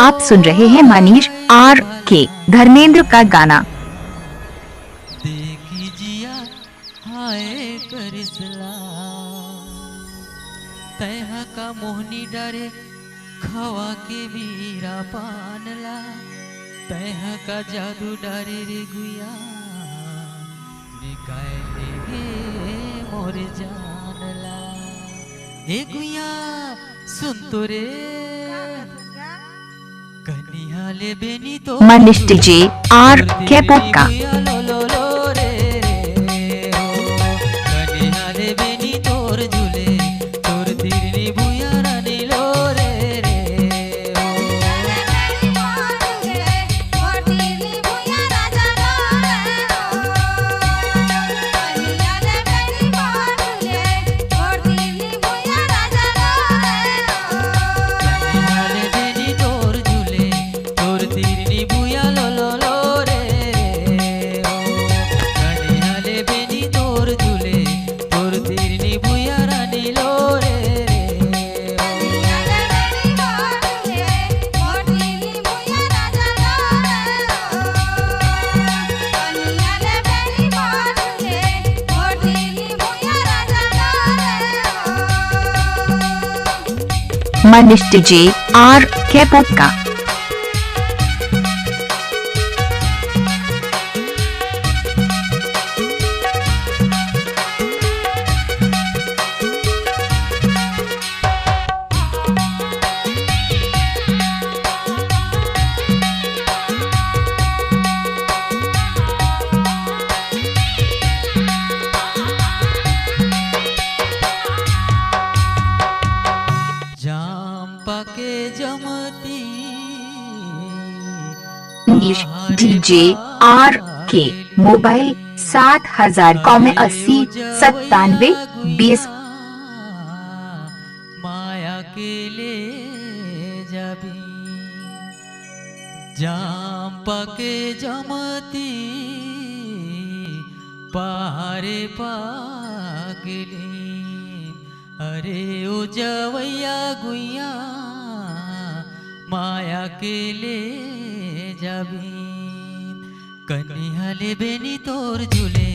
आप सुन रहे हैं मनीष आर के धर्मेंद्र का गाना। देखिजिया हाय करिसला तैहा का मोहनी डारे खवा के वीरा पानला तैहा का जादू डारे रे गुया निकाय गे मोरे जानला हे गुया सुन तो रे कनिहाले बेनी तो मनीष डीजे आर के पक्का। कनिहाले बेनी तोर झूले तोर तिरनी भुया रानी लो रे मनीष डीजे आर के पक्का। के जमती मनीष डीजे आर के मोबाइल 7000 माया के ले जाबी जाम्पा के जमती पहारे पागली अरे ओ जवैया गुइया माया के ले जाबी कनिहाले बेनी तोर झूले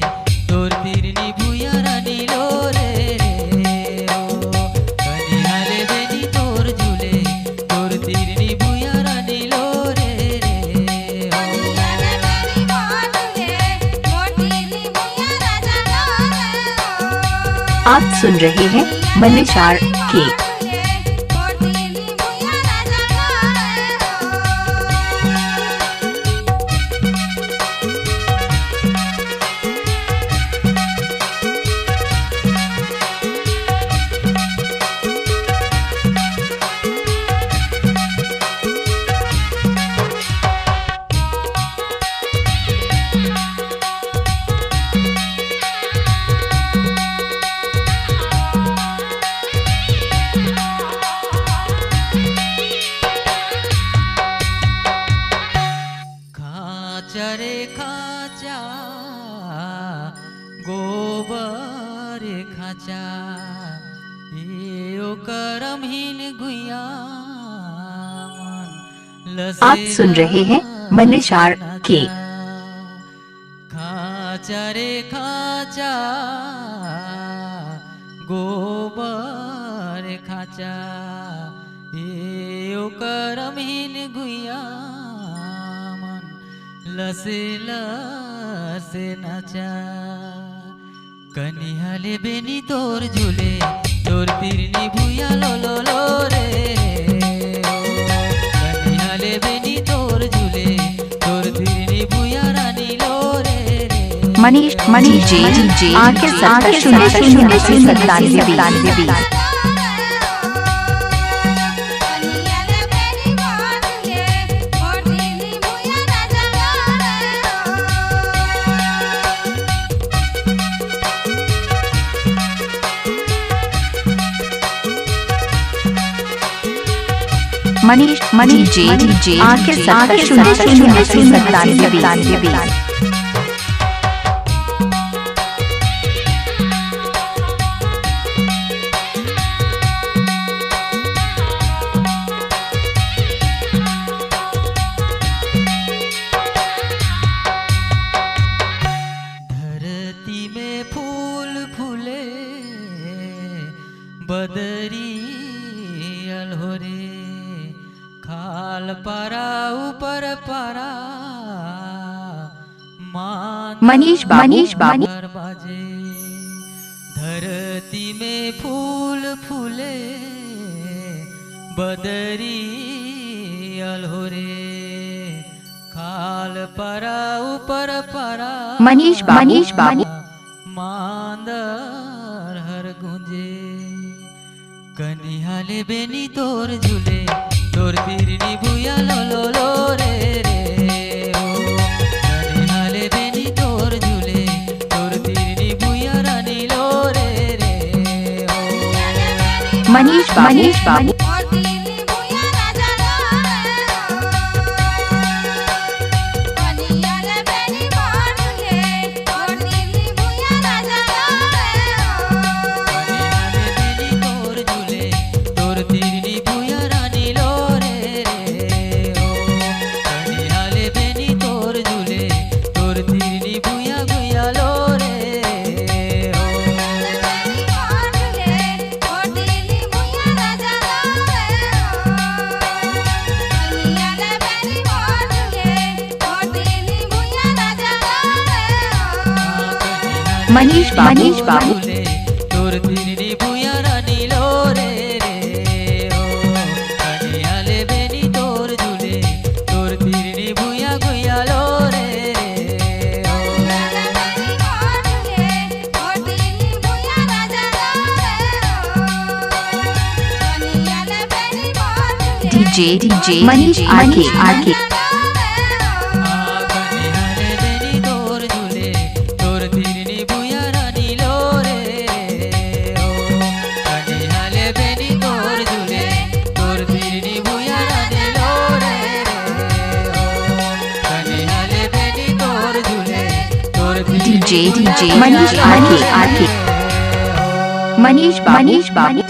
तोर तिरनी भुया रानी लो रे कनिहाले बेनी तोर झूले तोर तिरनी भुया रानी लो रे आप सुन रहे हैं मनीष आर के। रे खाचा गोबर खाचा ये करमहीन गुया आप सुन रहे हैं मनीष आर के। खाचा रे खाचा गोबर खाचा ये करमहीन गुया लसे लसे नाचा कनिहाले बेनी तोर झूले तोर तिरनी भुया लो लो लो रे कनिहाले बेनी तोर झूले तोर तिरनी भुया रानी लो रे मनीष डीजे आर के 7000 मनीष डीजे आर के 7000 अलहो रे खाल पारा ऊपर पारा मनीष बाबू बाजे धरती में फूल फूले बदरी अलहो रे खाल पारा ऊपर पारा मनीष बाबू मांदर हर गुंजे कनिहाले बेनी तोर झूले तोर तीरनी भूया लो लो लो रे रे ओ कनिहाले बेनी तोर झूले तोर तीरनी भूया रानी लो रे रे ओ मनीष बाबू मनीष बाबू तोर तीरनी भूया रानी लो रे रे ओ कनियाले बेनी तोर झूले तोर तीरनी भूया गुया लो रे रे ओ DJ Manish RK DJ Manish RK Manish बाबू